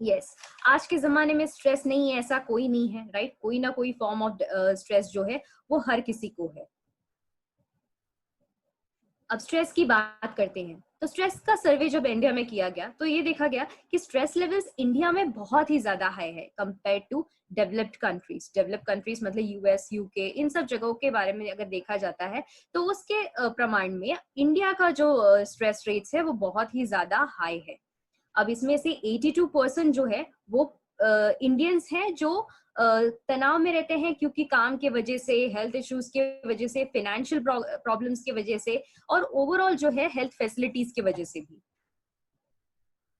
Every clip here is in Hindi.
यस, आज के ज़माने में स्ट्रेस नहीं है ऐसा कोई नहीं है, राइट? कोई ना कोई फॉर्म ऑफ स्ट्रेस जो है वो हर किसी को है। अब स्ट्रेस की बात करते हैं। तो स्ट्रेस का सर्वे जब इंडिया में किया गया तो ये देखा गया कि स्ट्रेस लेवल्स इंडिया में बहुत ही ज्यादा हाई है compare to developed countries. Developed countries मतलब यूएस, यूके, इन सब जगहों के बारे में अगर देखा जाता है तो उसके प्रमाण में इंडिया का जो स्ट्रेस रेट्स है वो बहुत ही ज्यादा हाई है। अब इसमें से 82% जो है वो इंडियंस हैं जो तनाव में रहते हैं, क्योंकि काम के वजह से, हेल्थ इश्यूज के वजह से, फाइनेंशियल प्रॉब्लम्स के वजह से और ओवरऑल जो है हेल्थ फैसिलिटीज की वजह से भी।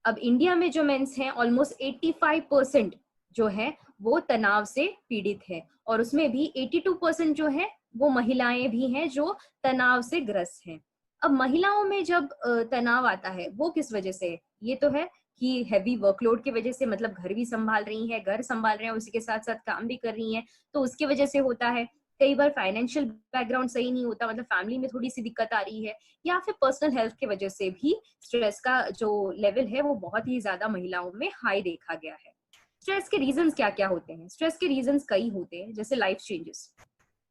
अब इंडिया में जो मेंस हैं ऑलमोस्ट 85% जो है वो तनाव से पीड़ित है, और उसमें भी 82% जो है वो महिलाएं भी हैं जो तनाव से ग्रस्त हैं। अब महिलाओं में जब तनाव आता है वो किस वजह से है? ये तो है कि हैवी वर्कलोड की वजह से, मतलब घर भी संभाल रही है, घर संभाल रहे हैं, उसी के साथ साथ काम भी कर रही हैं, तो उसकी वजह से होता है। कई बार फाइनेंशियल बैकग्राउंड सही नहीं होता, मतलब फैमिली में थोड़ी सी दिक्कत आ रही है, या फिर पर्सनल हेल्थ की वजह से भी स्ट्रेस का जो लेवल है वो बहुत ही ज्यादा महिलाओं में हाई देखा गया है। स्ट्रेस के रीजंस क्या क्या होते हैं? स्ट्रेस के रीजंस कई होते हैं, जैसे लाइफ चेंजेस।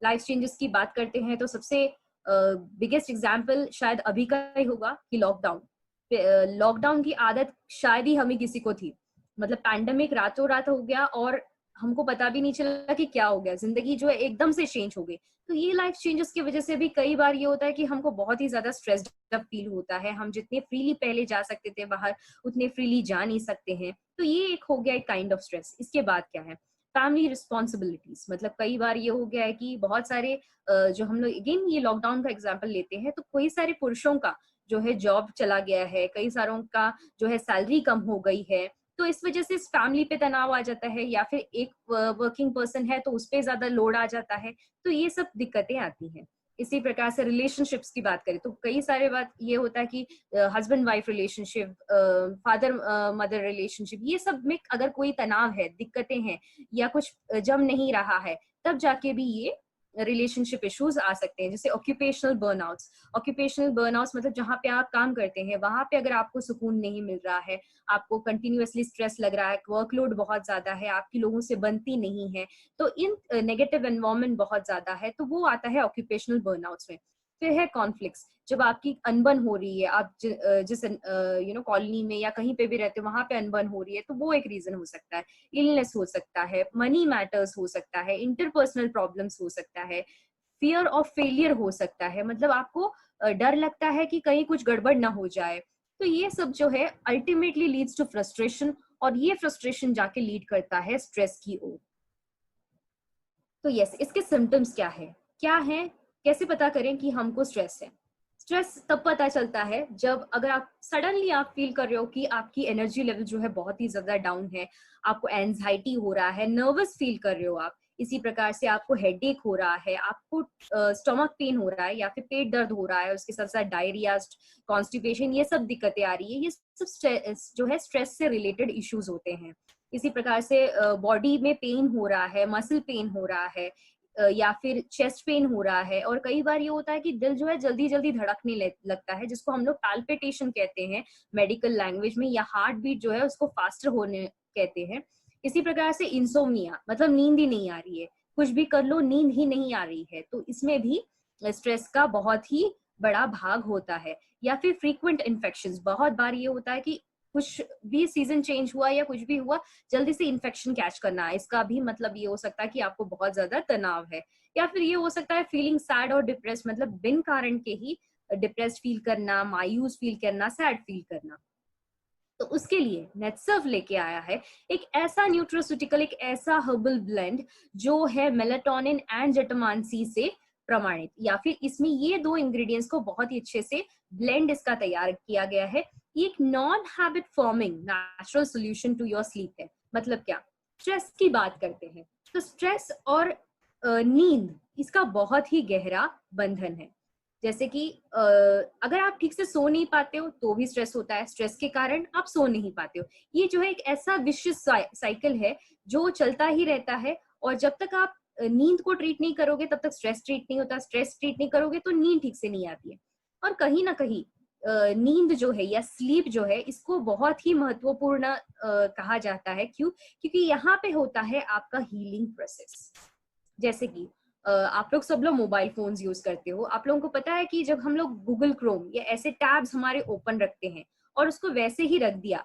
लाइफ चेंजेस की बात करते हैं तो सबसे बिगेस्ट एग्जाम्पल शायद अभी का ही होगा कि लॉकडाउन। लॉकडाउन की आदत शायद ही हमें किसी को थी, मतलब पैंडेमिक रातों रात हो गया और हमको पता भी नहीं चला कि क्या हो गया, जिंदगी जो है एकदम से चेंज हो गई। तो ये लाइफ चेंजेस की वजह से भी कई बार ये होता है कि हमको बहुत ही ज्यादा स्ट्रेस्ड फील होता है। हम जितने फ्रीली पहले जा सकते थे बाहर, उतने फ्रीली जा नहीं सकते हैं, तो ये एक हो गया एक काइंड ऑफ स्ट्रेस। इसके बाद क्या है? फैमिली रिस्पॉन्सिबिलिटीज, मतलब कई बार ये हो गया है कि बहुत सारे जो हम लोग अगेन ये लॉकडाउन का एग्जाम्पल लेते हैं, तो कई सारे पुरुषों का जो है जॉब चला गया है, कई सारों का जो है सैलरी कम हो गई है, तो इस वजह से इस फैमिली पे तनाव आ जाता है, या फिर एक वर्किंग पर्सन है तो उस पर ज्यादा लोड आ जाता है, तो ये सब दिक्कतें आती हैं। इसी प्रकार से रिलेशनशिप्स की बात करें तो कई सारे बात ये होता है कि husband wife relationship, father mother relationship, ये सब में अगर कोई तनाव है, दिक्कतें हैं, या कुछ जम नहीं रहा है, तब जाके भी ये रिलेशनशिप इश्यूज आ सकते हैं। जैसे ऑक्यूपेशनल बर्नआउट्स। ऑक्यूपेशनल बर्नआउट्स मतलब जहाँ पे आप काम करते हैं वहां पे अगर आपको सुकून नहीं मिल रहा है, आपको कंटिन्यूअसली स्ट्रेस लग रहा है, वर्कलोड बहुत ज्यादा है, आपकी लोगों से बनती नहीं है, तो इन नेगेटिव एनवायरमेंट बहुत ज्यादा है, तो वो आता है ऑक्यूपेशनल बर्नआउट्स में। फिर है कॉन्फ्लिक्ट्स। जब आपकी अनबन हो रही है, आप जिस कॉलोनी में या कहीं पे भी रहते हो वहां पे अनबन हो रही है, तो वो एक रीजन हो सकता है। इलनेस हो सकता है, मनी मैटर्स हो सकता है, इंटरपर्सनल प्रॉब्लम्स हो सकता है, फियर ऑफ फेलियर हो सकता है, मतलब आपको डर लगता है कि कहीं कुछ गड़बड़ ना हो जाए। तो ये सब जो है अल्टीमेटली लीड्स टू फ्रस्ट्रेशन, और ये फ्रस्ट्रेशन जाके लीड करता है स्ट्रेस की ओर। तो यस, इसके सिम्टम्स क्या है, कैसे पता करें कि हमको स्ट्रेस है? स्ट्रेस तब पता चलता है जब अगर आप सडनली आप फील कर रहे हो कि आपकी एनर्जी लेवल जो है बहुत ही ज्यादा डाउन है, आपको एंजाइटी हो रहा है, नर्वस फील कर रहे हो आप, इसी प्रकार से आपको हेडेक हो रहा है, आपको स्टमक पेन हो रहा है, या फिर पेट दर्द हो रहा है, उसके साथ साथ डायरिया, कॉन्स्टिपेशन, ये सब दिक्कतें आ रही है, ये सब जो है स्ट्रेस से रिलेटेड इश्यूज होते हैं। इसी प्रकार से बॉडी में पेन हो रहा है, मसल पेन हो रहा है, या फिर चेस्ट पेन हो रहा है, और कई बार ये होता है कि दिल जो है जल्दी जल्दी धड़कने लगता है, जिसको हम लोग पैल्पिटेशन कहते हैं मेडिकल लैंग्वेज में, या हार्ट बीट जो है उसको फास्टर होने कहते हैं। इसी प्रकार से इंसोम्निया, मतलब नींद ही नहीं आ रही है, कुछ भी कर लो नींद ही नहीं आ रही है, तो इसमें भी स्ट्रेस का बहुत ही बड़ा भाग होता है। या फिर फ्रीक्वेंट इन्फेक्शंस, बहुत बार ये होता है कि कुछ भी सीजन चेंज हुआ या कुछ भी हुआ, जल्दी से इन्फेक्शन कैच करना है, इसका भी मतलब ये हो सकता है कि आपको बहुत ज्यादा तनाव है। या फिर ये हो सकता है फीलिंग सैड और डिप्रेस, मतलब बिन कारण के ही डिप्रेस्ड फील करना, मायूस फील करना, सैड फील करना। तो उसके लिए नेटसर्व लेके आया है एक ऐसा न्यूट्रोस्यूटिकल, एक ऐसा हर्बल ब्लेंड जो है मेलाटोनिन एंड जटमांसी से प्रमाणित, या फिर इसमें ये दो इंग्रेडिएंट्स को बहुत ही अच्छे से ब्लेंड इसका तैयार किया गया है। ये एक non habit forming natural solution to your sleep है। मतलब क्या? स्ट्रेस की बात करते हैं तो स्ट्रेस और नींद, इसका बहुत ही गहरा बंधन है। जैसे कि अगर आप ठीक से सो नहीं पाते हो तो भी स्ट्रेस होता है, स्ट्रेस के कारण आप सो नहीं पाते हो। ये जो है एक ऐसा विशिष्ट साइकिल है जो चलता ही रहता है, और जब तक आप नींद को ट्रीट नहीं करोगे तब तक स्ट्रेस ट्रीट नहीं होता, स्ट्रेस ट्रीट नहीं करोगे तो नींद ठीक से नहीं आती है। और कहीं ना कहीं नींद जो है या स्लीप जो है इसको बहुत ही महत्वपूर्ण कहा जाता है। क्यों? क्योंकि यहाँ पे होता है आपका हीलिंग प्रोसेस। जैसे कि आप लोग सब लोग मोबाइल फोन्स यूज करते हो, आप लोगों को पता है कि जब हम लोग गूगल क्रोम या ऐसे टैब्स हमारे ओपन रखते हैं और उसको वैसे ही रख दिया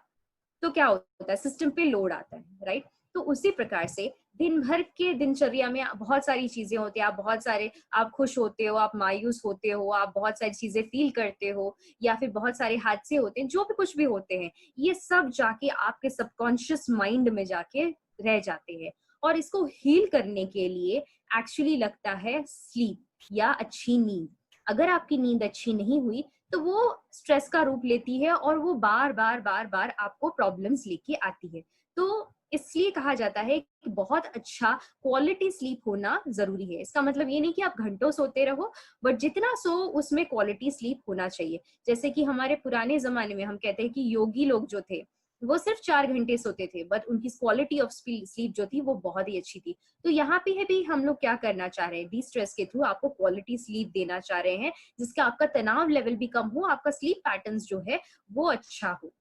तो क्या होता है, सिस्टम पे लोड आता है, राइट? तो उसी प्रकार से दिन भर के दिनचर्या में बहुत सारी चीजें होती है, आप खुश होते हो, आप मायूस होते हो, आप बहुत सारी चीजें फील करते हो, या फिर बहुत सारे हादसे होते हैं, जो भी कुछ भी होते हैं, ये सब जाके आपके सबकॉन्शियस माइंड में जाके रह जाते हैं। और इसको हील करने के लिए एक्चुअली लगता है स्लीप या अच्छी नींद। अगर आपकी नींद अच्छी नहीं हुई तो वो स्ट्रेस का रूप लेती है और वो बार बार बार बार आपको प्रॉब्लम्स लेके आती है। तो इसलिए कहा जाता है कि बहुत अच्छा क्वालिटी स्लीप होना जरूरी है। इसका मतलब ये नहीं कि आप घंटों सोते रहो, बट जितना सो उसमें क्वालिटी स्लीप होना चाहिए। जैसे कि हमारे पुराने जमाने में हम कहते हैं कि योगी लोग जो थे वो सिर्फ 4 घंटे सोते थे, बट उनकी क्वालिटी ऑफ स्लीप जो थी वो बहुत ही अच्छी थी। तो यहाँ पे है भी हम लोग क्या करना चाह रहे हैं, डी स्ट्रेस के थ्रू आपको क्वालिटी स्लीप देना चाह रहे हैं, जिसका आपका तनाव लेवल भी कम हो, आपका स्लीप पैटर्न्स जो है वो अच्छा हो।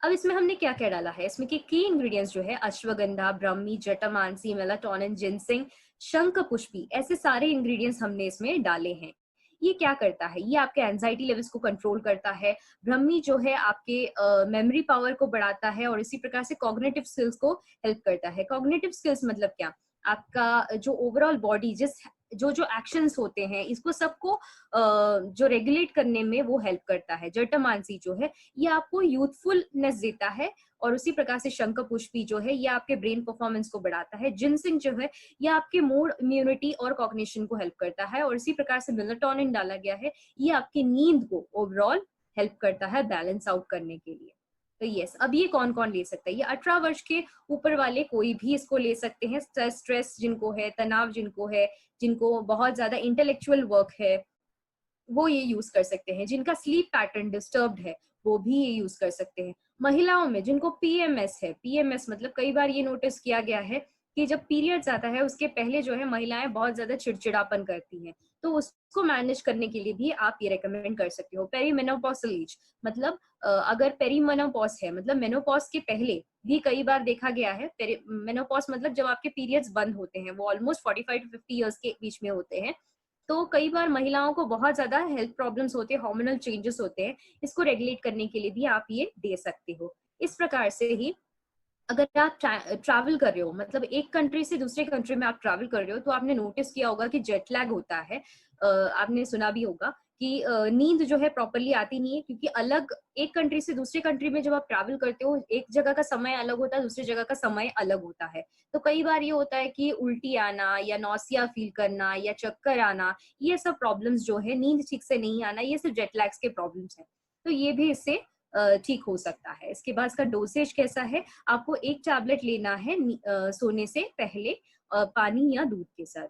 अब इसमें हमने क्या क्या डाला है, इसमें की इंग्रेडिएंट्स जो है अश्वगंधा, ब्रह्मी, जटामांसी, मेलाटोनिन, जिनसिंग, शंख पुष्पी, ऐसे सारे इंग्रेडिएंट्स हमने इसमें डाले हैं। ये क्या करता है, ये आपके एंजाइटी लेवल्स को कंट्रोल करता है। ब्रह्मी जो है आपके मेमोरी पावर को बढ़ाता है और इसी प्रकार से कॉग्निटिव स्किल्स को हेल्प करता है। कॉग्निटिव स्किल्स मतलब क्या, आपका जो ओवरऑल बॉडी जो जो एक्शंस होते हैं इसको सबको जो रेगुलेट करने में वो हेल्प करता है। जटामांसी जो है ये आपको यूथफुलनेस देता है, और उसी प्रकार से शंख पुष्पी जो है ये आपके ब्रेन परफॉर्मेंस को बढ़ाता है। जिनसिंग जो है ये आपके मूड, इम्यूनिटी और कॉग्निशन को हेल्प करता है, और इसी प्रकार से मेलाटोनिन डाला गया है, ये आपकी नींद को ओवरऑल हेल्प करता है बैलेंस आउट करने के लिए। तो यस, अब ये कौन कौन ले सकता है, ये 18 वर्ष के ऊपर वाले कोई भी इसको ले सकते हैं। स्ट्रेस जिनको है, तनाव जिनको है, जिनको बहुत ज्यादा इंटेलेक्चुअल वर्क है, वो ये यूज कर सकते हैं। जिनका स्लीप पैटर्न डिस्टर्ब्ड है वो भी ये यूज कर सकते हैं। महिलाओं में जिनको पीएमएस है, पीएमएस मतलब कई बार ये नोटिस किया गया है कि जब पीरियड्स आता है उसके पहले जो है महिलाएं बहुत ज्यादा चिड़चिड़ापन करती हैं, तो उसको मैनेज करने के लिए भी आप ये रेकमेंड कर सकते हो। पेरीमेनोपॉसल एज मतलब अगर पेरीमेनोपॉज है, मतलब मेनोपॉज के पहले भी कई बार देखा गया है। मेनोपॉज मतलब जब आपके पीरियड्स बंद होते हैं, वो ऑलमोस्ट 45 to 50 ईयर्स के बीच में होते हैं, तो कई बार महिलाओं को बहुत ज्यादा हेल्थ प्रॉब्लम्स होते हैं, हार्मोनल चेंजेस होते हैं, इसको रेगुलेट करने के लिए भी आप ये दे सकते हो। इस प्रकार से ही अगर आप ट्रैवल कर रहे हो, मतलब एक कंट्री से दूसरे कंट्री में आप ट्रैवल कर रहे हो, तो आपने नोटिस किया होगा कि जेट लैग होता है। आपने सुना भी होगा कि नींद जो है प्रॉपरली आती नहीं है, क्योंकि अलग एक कंट्री से दूसरे कंट्री में जब आप ट्रैवल करते हो, एक जगह का समय अलग होता है, दूसरी जगह का समय अलग होता है। तो कई बार ये होता है कि उल्टी आना या नौसिया फील करना या चक्कर आना, ये सब प्रॉब्लम्स जो है, नींद ठीक से नहीं आना, ये सब जेट लैग्स के प्रॉब्लम्स हैं। तो ये भी इससे ठीक हो सकता है। इसके बाद इसका डोसेज कैसा है, आपको एक टैबलेट लेना है सोने से पहले पानी या दूध के साथ।